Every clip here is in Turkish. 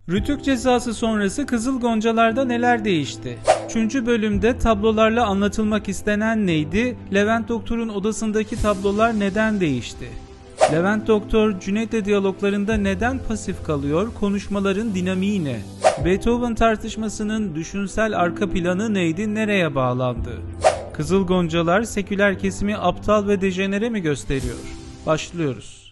Rütük cezası sonrası Kızıl Goncalar'da neler değişti? 3. bölümde tablolarla anlatılmak istenen neydi? Levent Doktor'un odasındaki tablolar neden değişti? Levent Doktor, Cüneyt'le diyaloglarında neden pasif kalıyor? Konuşmaların dinamiği ne? Beethoven tartışmasının düşünsel arka planı neydi? Nereye bağlandı? Kızıl Goncalar seküler kesimi aptal ve dejenere mi gösteriyor? Başlıyoruz.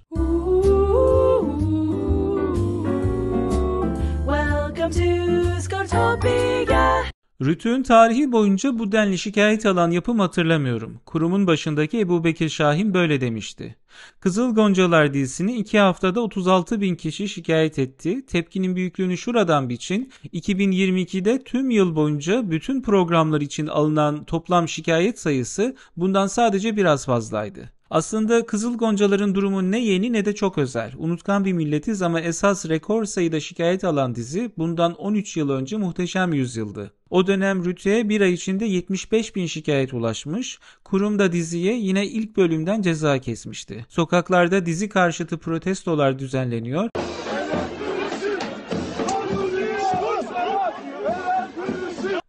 Rütük'ün tarihi boyunca bu denli şikayet alan yapım hatırlamıyorum. Kurumun başındaki Ebubekir Şahin böyle demişti. Kızıl Goncalar dizisini 2 haftada 36 bin kişi şikayet etti. Tepkinin büyüklüğünü şuradan biçin. 2022'de tüm yıl boyunca bütün programlar için alınan toplam şikayet sayısı bundan sadece biraz fazlaydı. Aslında Kızıl Goncalar'ın durumu ne yeni ne de çok özel. Unutkan bir milletiz ama esas rekor sayıda şikayet alan dizi bundan 13 yıl önce Muhteşem Yüzyıl'dı. O dönem Rütük'e bir ay içinde 75 bin şikayet ulaşmış. Kurum da diziye yine ilk bölümden ceza kesmişti. Sokaklarda dizi karşıtı protestolar düzenleniyor.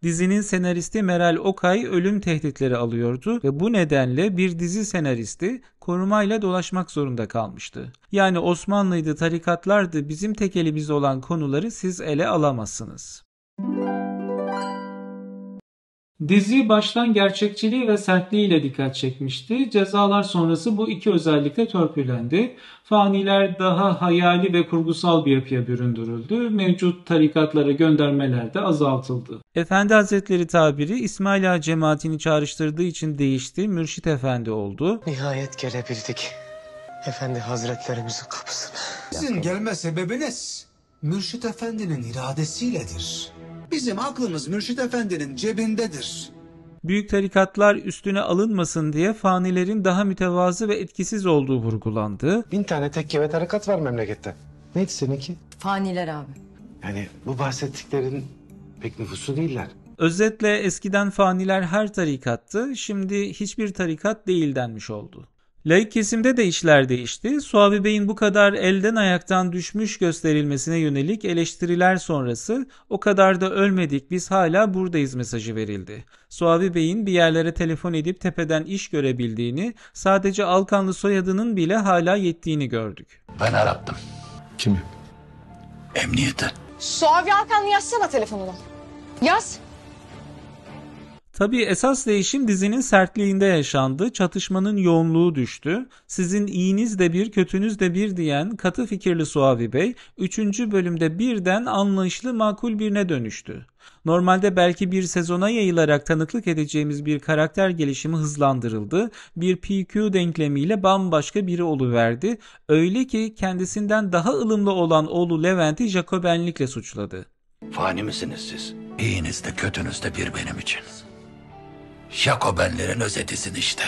Dizinin senaristi Meral Okay ölüm tehditleri alıyordu ve bu nedenle bir dizi senaristi korumayla dolaşmak zorunda kalmıştı. Yani Osmanlıydı, tarikatlardı, bizim tek elimiz olan konuları siz ele alamazsınız. Dizi baştan gerçekçiliği ve sertliğiyle dikkat çekmişti. Cezalar sonrası bu iki özellikle törpülendi. Faniler daha hayali ve kurgusal bir yapıya büründürüldü. Mevcut tarikatlara göndermeler de azaltıldı. Efendi Hazretleri tabiri İsmail Ağa cemaatini çağrıştırdığı için değişti. Mürşit Efendi oldu. Nihayet gelebildik Efendi Hazretlerimizin kapısına. Sizin gelme sebebiniz Mürşit Efendi'nin iradesiyledir. Bizim aklımız Mürşit Efendi'nin cebindedir. Büyük tarikatlar üstüne alınmasın diye fanilerin daha mütevazı ve etkisiz olduğu vurgulandı. 1000 tane tekke ve tarikat var memlekette. Neydi seninki? Faniler abi. Yani bu bahsettiklerin pek nüfusu değiller. Özetle eskiden faniler her tarikattı, şimdi hiçbir tarikat değil denmiş oldu. Laik kesimde de işler değişti. Suavi Bey'in bu kadar elden ayaktan düşmüş gösterilmesine yönelik eleştiriler sonrası o kadar da ölmedik biz hala buradayız mesajı verildi. Suavi Bey'in bir yerlere telefon edip tepeden iş görebildiğini, sadece Alkanlı soyadının bile hala yettiğini gördük. Ben arattım. Kimi? Emniyete. Suavi Alkanlı yazsana telefonunu. Yaz. Tabii esas değişim dizinin sertliğinde yaşandı. Çatışmanın yoğunluğu düştü. Sizin iyiniz de bir, kötünüz de bir diyen katı fikirli Suavi Bey 3. bölümde birden anlayışlı makul birine dönüştü. Normalde belki bir sezona yayılarak tanıklık edeceğimiz bir karakter gelişimi hızlandırıldı. Bir PQ denklemiyle bambaşka biri oluverdi. Öyle ki kendisinden daha ılımlı olan oğlu Levent'i Jacobenlikle suçladı. Fani misiniz siz? İyiniz de kötünüz de bir benim için. Jacobenlerin özetisin işte.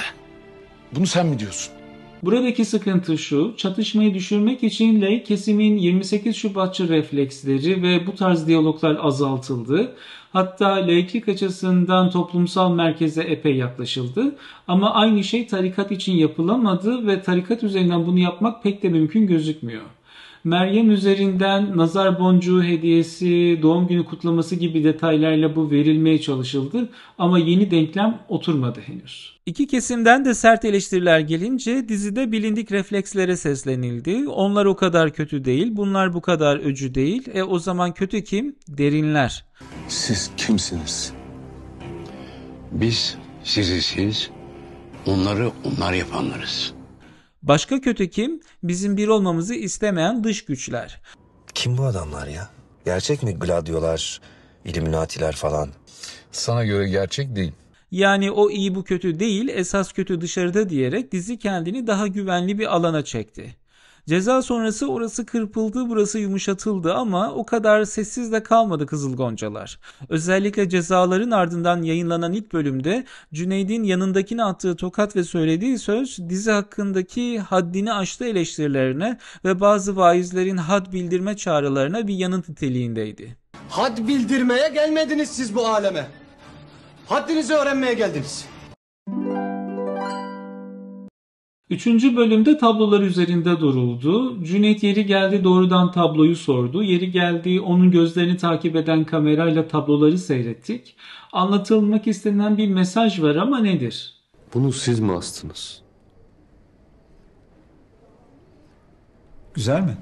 Bunu sen mi diyorsun? Buradaki sıkıntı şu, çatışmayı düşürmek için laik kesimin 28 Şubatçı refleksleri ve bu tarz diyaloglar azaltıldı. Hatta laiklik açısından toplumsal merkeze epey yaklaşıldı. Ama aynı şey tarikat için yapılamadı ve tarikat üzerinden bunu yapmak pek de mümkün gözükmüyor. Meryem üzerinden nazar boncuğu hediyesi, doğum günü kutlaması gibi detaylarla bu verilmeye çalışıldı ama yeni denklem oturmadı henüz. İki kesimden de sert eleştiriler gelince dizide bilindik reflekslere seslenildi. Onlar o kadar kötü değil, bunlar bu kadar öcü değil. O zaman kötü kim? Derinler. Siz kimsiniz? Biz sizi siz, onları onlar yapanlarız. Başka kötü kim? Bizim bir olmamızı istemeyen dış güçler. Kim bu adamlar ya? Gerçek mi Gladyolar, İlluminatiler falan? Sana göre gerçek değil. Yani o iyi bu kötü değil, esas kötü dışarıda diyerek dizi kendini daha güvenli bir alana çekti. Ceza sonrası orası kırpıldı, burası yumuşatıldı ama o kadar sessiz de kalmadı Kızıl Goncalar. Özellikle cezaların ardından yayınlanan ilk bölümde Cüneyd'in yanındakine attığı tokat ve söylediği söz dizi hakkındaki haddini aştı eleştirilerine ve bazı vaizlerin had bildirme çağrılarına bir yanıt niteliğindeydi. Had bildirmeye gelmediniz siz bu aleme. Haddinizi öğrenmeye geldiniz. Üçüncü bölümde tablolar üzerinde duruldu. Cüneyt yeri geldi doğrudan tabloyu sordu. Yeri geldi onun gözlerini takip eden kamerayla tabloları seyrettik. Anlatılmak istenen bir mesaj var ama nedir? Bunu siz mi astınız? Güzel mi?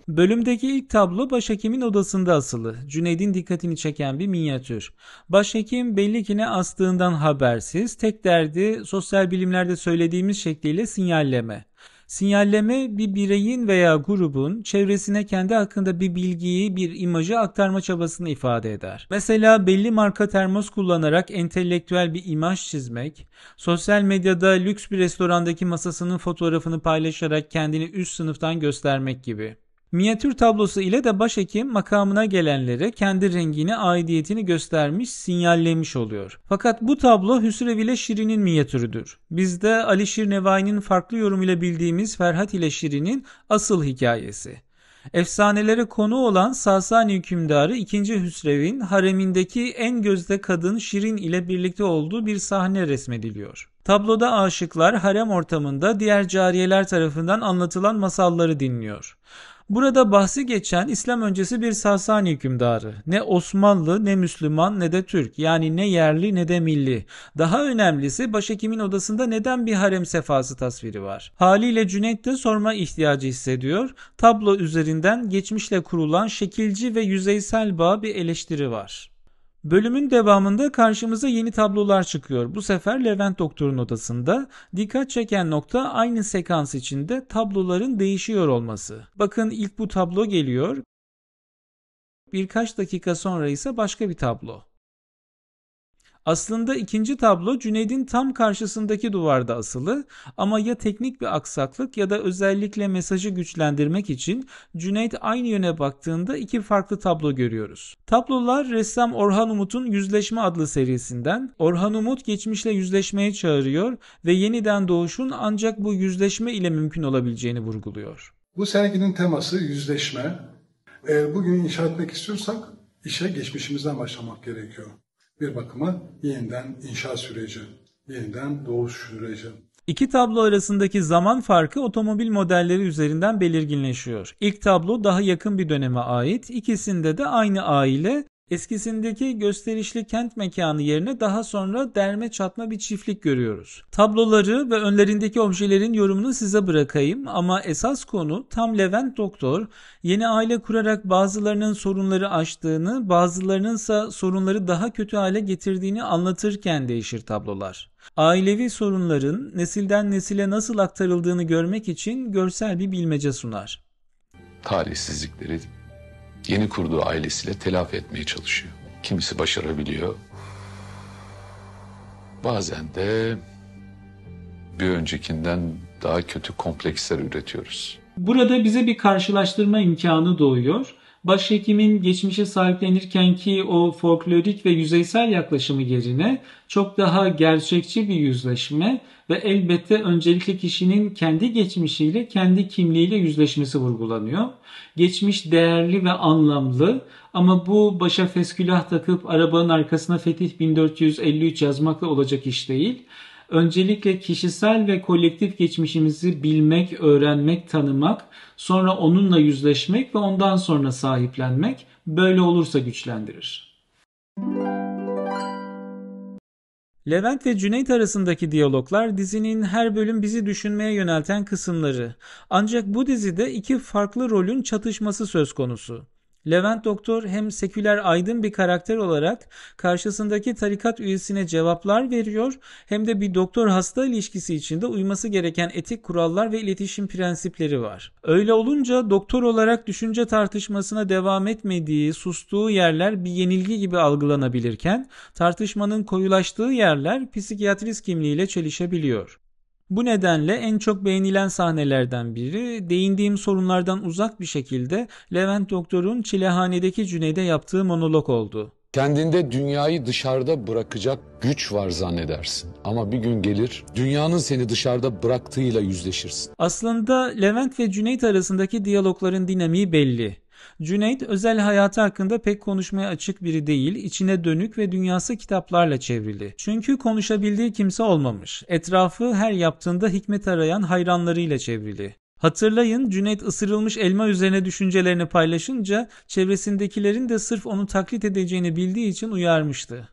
Bölümdeki ilk tablo başhekimin odasında asılı. Cüneyd'in dikkatini çeken bir minyatür. Başhekim belli ki ne astığından habersiz, tek derdi sosyal bilimlerde söylediğimiz şekliyle sinyalleme. Sinyalleme bir bireyin veya grubun çevresine kendi hakkında bir bilgiyi, bir imajı aktarma çabasını ifade eder. Mesela belli marka termos kullanarak entelektüel bir imaj çizmek, sosyal medyada lüks bir restorandaki masasının fotoğrafını paylaşarak kendini üst sınıftan göstermek gibi. Minyatür tablosu ile de başhekim makamına gelenlere kendi rengini, aidiyetini göstermiş, sinyallemiş oluyor. Fakat bu tablo Hüsrev ile Şirin'in minyatürüdür. Bizde Alişir Nevai'nin farklı yorumuyla bildiğimiz Ferhat ile Şirin'in asıl hikayesi. Efsanelere konu olan Sasani hükümdarı 2. Hüsrev'in haremindeki en gözde kadın Şirin ile birlikte olduğu bir sahne resmediliyor. Tabloda aşıklar harem ortamında diğer cariyeler tarafından anlatılan masalları dinliyor. Burada bahsi geçen İslam öncesi bir Sasani hükümdarı. Ne Osmanlı, ne Müslüman, ne de Türk. Yani ne yerli ne de milli. Daha önemlisi başhekimin odasında neden bir harem sefası tasviri var? Haliyle Cüneyt de sorma ihtiyacı hissediyor. Tablo üzerinden geçmişle kurulan şekilci ve yüzeysel bağ bir eleştiri var. Bölümün devamında karşımıza yeni tablolar çıkıyor. Bu sefer Levent Doktor'un odasında. Dikkat çeken nokta aynı sekans içinde tabloların değişiyor olması. Bakın ilk bu tablo geliyor. Birkaç dakika sonra ise başka bir tablo. Aslında ikinci tablo Cüneyd'in tam karşısındaki duvarda asılı ama ya teknik bir aksaklık ya da özellikle mesajı güçlendirmek için Cüneyt aynı yöne baktığında iki farklı tablo görüyoruz. Tablolar ressam Orhan Umut'un Yüzleşme adlı serisinden. Orhan Umut geçmişle yüzleşmeye çağırıyor ve yeniden doğuşun ancak bu yüzleşme ile mümkün olabileceğini vurguluyor. Bu serginin teması yüzleşme. Eğer bugün inşa etmek istiyorsak işe geçmişimizden başlamak gerekiyor. Bir bakıma yeniden inşa süreci, yeniden doğuş süreci. İki tablo arasındaki zaman farkı otomobil modelleri üzerinden belirginleşiyor. İlk tablo daha yakın bir döneme ait, ikisinde de aynı aile, eskisindeki gösterişli kent mekanı yerine daha sonra derme çatma bir çiftlik görüyoruz. Tabloları ve önlerindeki objelerin yorumunu size bırakayım ama esas konu tam Levent Doktor yeni aile kurarak bazılarının sorunları aştığını, bazılarınınsa sorunları daha kötü hale getirdiğini anlatırken değişir tablolar. Ailevi sorunların nesilden nesile nasıl aktarıldığını görmek için görsel bir bilmece sunar. Talihsizlikleri yeni kurduğu ailesiyle telafi etmeye çalışıyor. Kimisi başarabiliyor. Bazen de bir öncekinden daha kötü kompleksler üretiyoruz. Burada bize bir karşılaştırma imkanı doğuyor. Başhekimin geçmişe sahiplenirken ki o folklorik ve yüzeysel yaklaşımı yerine çok daha gerçekçi bir yüzleşme ve elbette öncelikle kişinin kendi geçmişiyle, kendi kimliğiyle yüzleşmesi vurgulanıyor. Geçmiş değerli ve anlamlı ama bu başa feskülah takıp arabanın arkasına Fetih 1453 yazmakla olacak iş değil. Öncelikle kişisel ve kolektif geçmişimizi bilmek, öğrenmek, tanımak, sonra onunla yüzleşmek ve ondan sonra sahiplenmek, böyle olursa güçlendirir. Levent ve Cüneyt arasındaki diyaloglar dizinin her bölüm bizi düşünmeye yönelten kısımları. Ancak bu dizide iki farklı rolün çatışması söz konusu. Levent Doktor hem seküler aydın bir karakter olarak karşısındaki tarikat üyesine cevaplar veriyor hem de bir doktor-hasta ilişkisi içinde uyması gereken etik kurallar ve iletişim prensipleri var. Öyle olunca doktor olarak düşünce tartışmasına devam etmediği, sustuğu yerler bir yenilgi gibi algılanabilirken tartışmanın koyulaştığı yerler psikiyatrist kimliğiyle çelişebiliyor. Bu nedenle en çok beğenilen sahnelerden biri değindiğim sorunlardan uzak bir şekilde Levent Doktor'un Çilehane'deki Cüneyd'e yaptığı monolog oldu. Kendinde dünyayı dışarıda bırakacak güç var zannedersin. Ama bir gün gelir, dünyanın seni dışarıda bıraktığıyla yüzleşirsin. Aslında Levent ve Cüneyt arasındaki diyalogların dinamiği belli. Cüneyt özel hayatı hakkında pek konuşmaya açık biri değil, içine dönük ve dünyası kitaplarla çevrili. Çünkü konuşabildiği kimse olmamış. Etrafı her yaptığında hikmet arayan hayranlarıyla çevrili. Hatırlayın, Cüneyt ısırılmış elma üzerine düşüncelerini paylaşınca çevresindekilerin de sırf onu taklit edeceğini bildiği için uyarmıştı.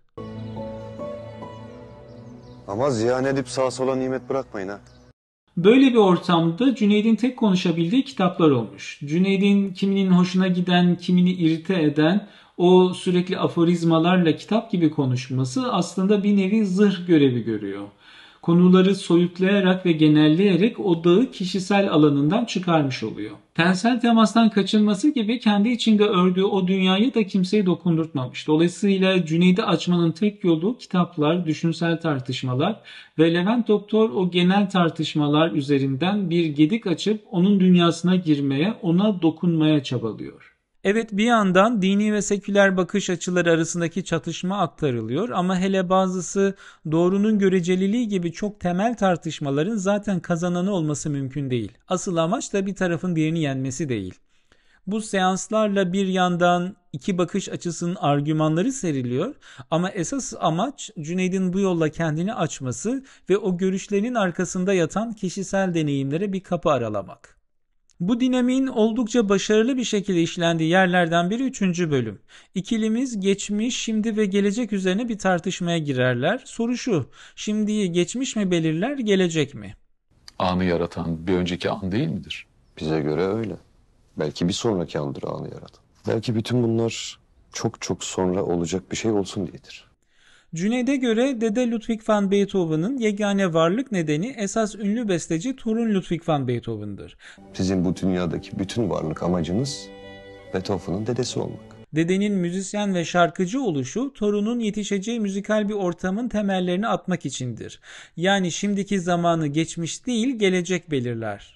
Ama ziyan edip sağa sola nimet bırakmayın ha. Böyle bir ortamda Cüneyd'in tek konuşabildiği kitaplar olmuş. Cüneyd'in kiminin hoşuna giden, kimini irite eden o sürekli aforizmalarla kitap gibi konuşması aslında bir nevi zırh görevi görüyor. Konuları soyutlayarak ve genelleyerek odağı kişisel alanından çıkarmış oluyor. Tensel temastan kaçınması gibi kendi içinde ördüğü o dünyayı da kimseye dokundurtmamış. Dolayısıyla Cüneyd'i açmanın tek yolu kitaplar, düşünsel tartışmalar ve Levent Doktor o genel tartışmalar üzerinden bir gedik açıp onun dünyasına girmeye, ona dokunmaya çabalıyor. Evet, bir yandan dini ve seküler bakış açıları arasındaki çatışma aktarılıyor ama hele bazısı doğrunun göreceliliği gibi çok temel tartışmaların zaten kazananı olması mümkün değil. Asıl amaç da bir tarafın diğerini yenmesi değil. Bu seanslarla bir yandan iki bakış açısının argümanları seriliyor ama esas amaç Cüneyd'in bu yolla kendini açması ve o görüşlerin arkasında yatan kişisel deneyimlere bir kapı aralamak. Bu dinamiğin oldukça başarılı bir şekilde işlendiği yerlerden biri 3. bölüm. İkilimiz geçmiş, şimdi ve gelecek üzerine bir tartışmaya girerler. Soru şu: şimdiyi geçmiş mi belirler, gelecek mi? Anı yaratan bir önceki an değil midir? Bize göre öyle. Belki bir sonraki andır anı yaratan. Belki bütün bunlar çok çok sonra olacak bir şey olsun diyedir. Cüneyd'e göre Dede Ludwig van Beethoven'ın yegane varlık nedeni esas ünlü besteci torun Ludwig van Beethoven'dır. Sizin bu dünyadaki bütün varlık amacınız Beethoven'ın dedesi olmak. Dedenin müzisyen ve şarkıcı oluşu torunun yetişeceği müzikal bir ortamın temellerini atmak içindir. Yani şimdiki zamanı geçmiş değil, gelecek belirler.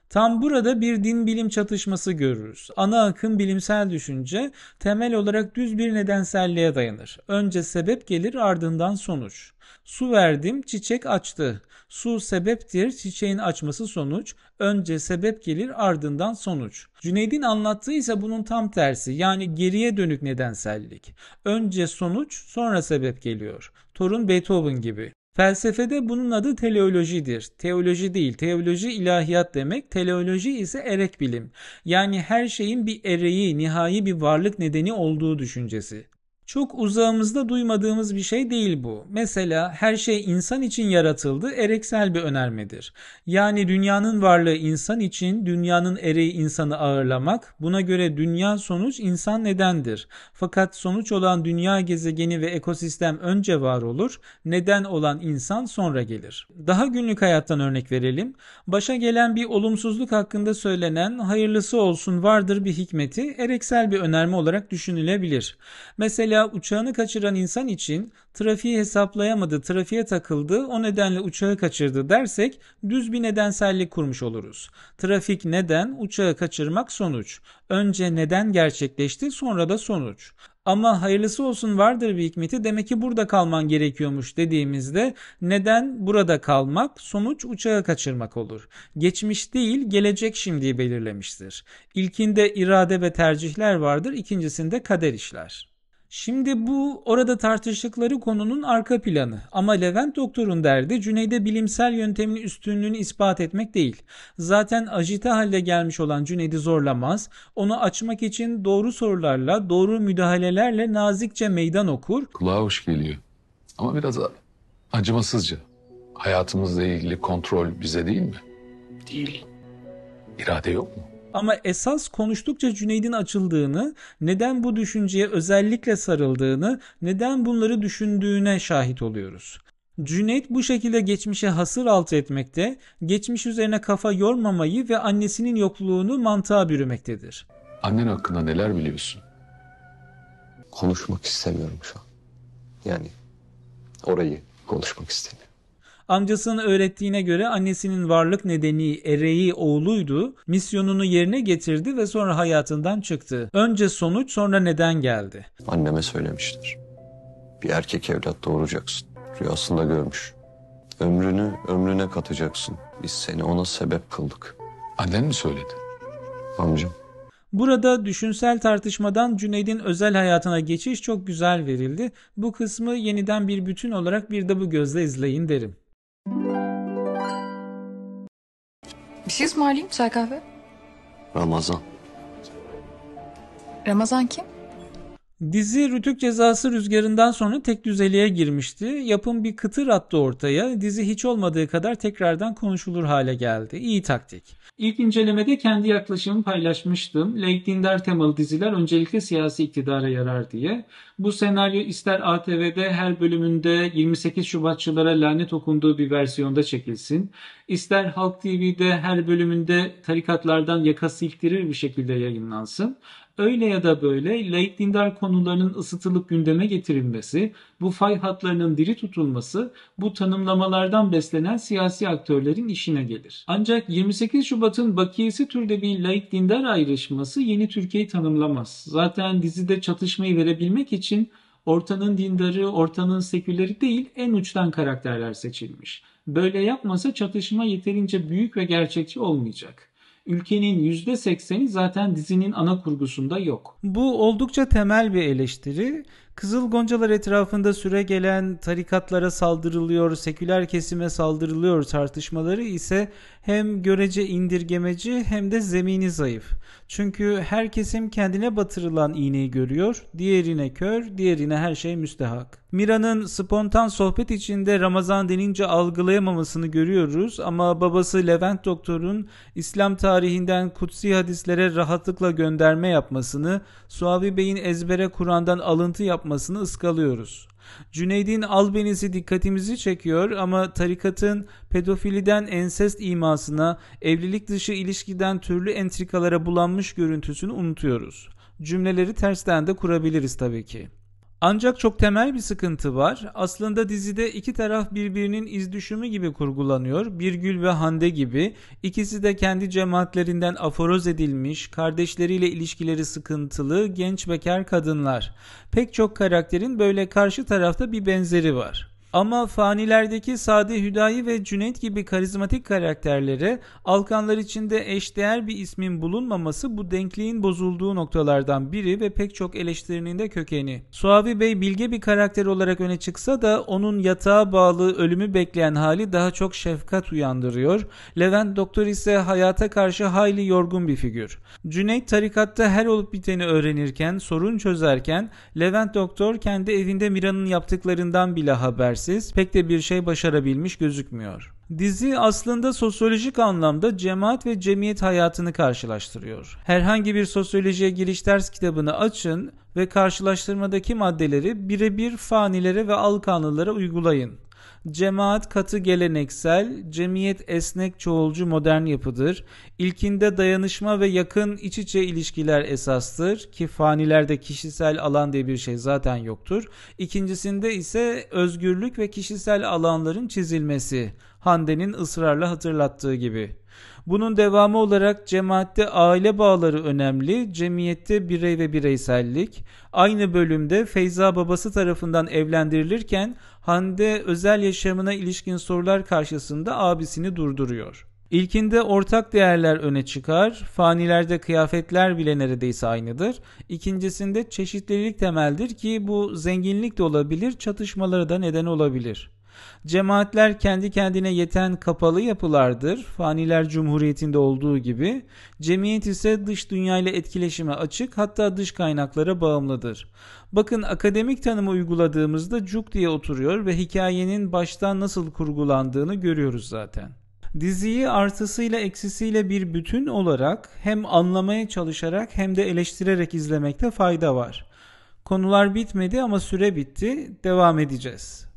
Tam burada bir din bilim çatışması görürüz. Ana akım bilimsel düşünce temel olarak düz bir nedenselliğe dayanır. Önce sebep gelir, ardından sonuç. Su verdim, çiçek açtı. Su sebeptir, çiçeğin açması sonuç. Önce sebep gelir, ardından sonuç. Cüneyd'in anlattığı ise bunun tam tersi, yani geriye dönük nedensellik. Önce sonuç, sonra sebep geliyor. Torun Beethoven gibi. Felsefede bunun adı teleolojidir. Teoloji değil, teoloji ilahiyat demek, teleoloji ise erek bilim. Yani her şeyin bir ereği, nihai bir varlık nedeni olduğu düşüncesi. Çok uzağımızda duymadığımız bir şey değil bu. Mesela her şey insan için yaratıldı ereksel bir önermedir. Yani dünyanın varlığı insan için, dünyanın ereği insanı ağırlamak, buna göre dünya sonuç, insan nedendir. Fakat sonuç olan dünya gezegeni ve ekosistem önce var olur, neden olan insan sonra gelir. Daha günlük hayattan örnek verelim. Başa gelen bir olumsuzluk hakkında söylenen hayırlısı olsun vardır bir hikmeti ereksel bir önerme olarak düşünülebilir. Mesela uçağını kaçıran insan için trafiği hesaplayamadı, trafiğe takıldı, o nedenle uçağı kaçırdı dersek düz bir nedensellik kurmuş oluruz. Trafik neden, uçağı kaçırmak sonuç. Önce neden gerçekleşti, sonra da sonuç. Ama hayırlısı olsun vardır bir hikmeti, demek ki burada kalman gerekiyormuş dediğimizde neden burada kalmak, sonuç uçağı kaçırmak olur. Geçmiş değil, gelecek şimdiyi belirlemiştir. İlkinde irade ve tercihler vardır, ikincisinde kader işler. Şimdi bu orada tartıştıkları konunun arka planı ama Levent Doktor'un derdi Cüneyd'e bilimsel yöntemin üstünlüğünü ispat etmek değil. Zaten ajite halde gelmiş olan Cüneyd'i zorlamaz, onu açmak için doğru sorularla, doğru müdahalelerle nazikçe meydan okur. Kulağa hoş geliyor ama biraz acımasızca. Hayatımızla ilgili kontrol bize değil mi? Değil. İrade yok mu? Ama esas konuştukça Cüneyd'in açıldığını, neden bu düşünceye özellikle sarıldığını, neden bunları düşündüğüne şahit oluyoruz. Cüneyd bu şekilde geçmişe hasır altı etmekte, geçmiş üzerine kafa yormamayı ve annesinin yokluğunu mantığa bürümektedir. Annen hakkında neler biliyorsun? Konuşmak istemiyorum şu an. Yani orayı konuşmak istemiyorum. Amcasının öğrettiğine göre annesinin varlık nedeni ereği oğluydu, misyonunu yerine getirdi ve sonra hayatından çıktı. Önce sonuç, sonra neden geldi. Anneme söylemişler. Bir erkek evlat doğuracaksın. Rüyasında görmüş. Ömrünü ömrüne katacaksın. Biz seni ona sebep kıldık. Annen mi söyledi? Amcam. Burada düşünsel tartışmadan Cüneyd'in özel hayatına geçiş çok güzel verildi. Bu kısmı yeniden bir bütün olarak bir de bu gözle izleyin derim. Bir şey ısmarlayayım, çay kahve. Ramazan. Ramazan kim? Dizi Rütük Cezası rüzgarından sonra tek düzeliğe girmişti. Yapım bir kıtır attı ortaya. Dizi hiç olmadığı kadar tekrardan konuşulur hale geldi. İyi taktik. İlk incelemede kendi yaklaşımımı paylaşmıştım. Laik dindar temalı diziler öncelikle siyasi iktidara yarar diye. Bu senaryo ister ATV'de her bölümünde 28 Şubatçılara lanet okunduğu bir versiyonda çekilsin, ister Halk TV'de her bölümünde tarikatlardan yaka silktirir bir şekilde yayınlansın. Öyle ya da böyle laik dindar konularının ısıtılıp gündeme getirilmesi, bu fay hatlarının diri tutulması bu tanımlamalardan beslenen siyasi aktörlerin işine gelir. Ancak 28 Şubat'ın bakiyesi türde bir laik dindar ayrışması yeni Türkiye'yi tanımlamaz. Zaten dizide çatışmayı verebilmek için ortanın dindarı, ortanın seküleri değil en uçtan karakterler seçilmiş. Böyle yapmasa çatışma yeterince büyük ve gerçekçi olmayacak. Ülkenin %80'i zaten dizinin ana kurgusunda yok. Bu oldukça temel bir eleştiri. Kızıl Goncalar etrafında süregelen tarikatlara saldırılıyor, seküler kesime saldırılıyor tartışmaları ise hem görece indirgemeci hem de zemini zayıf. Çünkü her kesim kendine batırılan iğneyi görüyor, diğerine kör, diğerine her şey müstehak. Mira'nın spontan sohbet içinde Ramazan denince algılayamamasını görüyoruz ama babası Levent Doktor'un İslam tarihinden kutsi hadislere rahatlıkla gönderme yapmasını, Suavi Bey'in ezbere Kur'an'dan alıntı yapmasını ıskalıyoruz. Cüneyd'in albenisi dikkatimizi çekiyor ama tarikatın pedofiliden ensest imasına, evlilik dışı ilişkiden türlü entrikalara bulanmış görüntüsünü unutuyoruz. Cümleleri tersten de kurabiliriz tabii ki. Ancak çok temel bir sıkıntı var. Aslında dizide iki taraf birbirinin izdüşümü gibi kurgulanıyor. Birgül ve Hande gibi. İkisi de kendi cemaatlerinden aforoz edilmiş, kardeşleriyle ilişkileri sıkıntılı, genç bekar kadınlar. Pek çok karakterin böyle karşı tarafta bir benzeri var. Ama fanilerdeki Sadi Hüdayi ve Cüneyt gibi karizmatik karakterlere Alkanlar içinde eşdeğer bir ismin bulunmaması bu denkliğin bozulduğu noktalardan biri ve pek çok eleştirinin de kökeni. Suavi Bey bilge bir karakter olarak öne çıksa da onun yatağa bağlı ölümü bekleyen hali daha çok şefkat uyandırıyor. Levent Doktor ise hayata karşı hayli yorgun bir figür. Cüneyt tarikatta her olup biteni öğrenirken, sorun çözerken Levent Doktor kendi evinde Mira'nın yaptıklarından bile habersiz, pek de bir şey başarabilmiş gözükmüyor. Dizi aslında sosyolojik anlamda cemaat ve cemiyet hayatını karşılaştırıyor. Herhangi bir sosyolojiye giriş ders kitabını açın ve karşılaştırmadaki maddeleri birebir fanilere ve Alkanlılara uygulayın. Cemaat katı geleneksel, cemiyet esnek çoğulcu modern yapıdır. İlkinde dayanışma ve yakın iç içe ilişkiler esastır ki fanilerde kişisel alan diye bir şey zaten yoktur. İkincisinde ise özgürlük ve kişisel alanların çizilmesi, Hande'nin ısrarla hatırlattığı gibi. Bunun devamı olarak cemaatte aile bağları önemli, cemiyette birey ve bireysellik. Aynı bölümde Feyza babası tarafından evlendirilirken Hande özel yaşamına ilişkin sorular karşısında abisini durduruyor. İlkinde ortak değerler öne çıkar, fanilerde kıyafetler bile neredeyse aynıdır. İkincisinde çeşitlilik temeldir ki bu zenginlik de olabilir, çatışmalara da neden olabilir. Cemaatler kendi kendine yeten kapalı yapılardır. Faniler Cumhuriyeti'nde olduğu gibi. Cemiyet ise dış dünyayla etkileşime açık, hatta dış kaynaklara bağımlıdır. Bakın akademik tanımı uyguladığımızda cuk diye oturuyor ve hikayenin baştan nasıl kurgulandığını görüyoruz zaten. Diziyi artısıyla eksisiyle bir bütün olarak hem anlamaya çalışarak hem de eleştirerek izlemekte fayda var. Konular bitmedi ama süre bitti. Devam edeceğiz.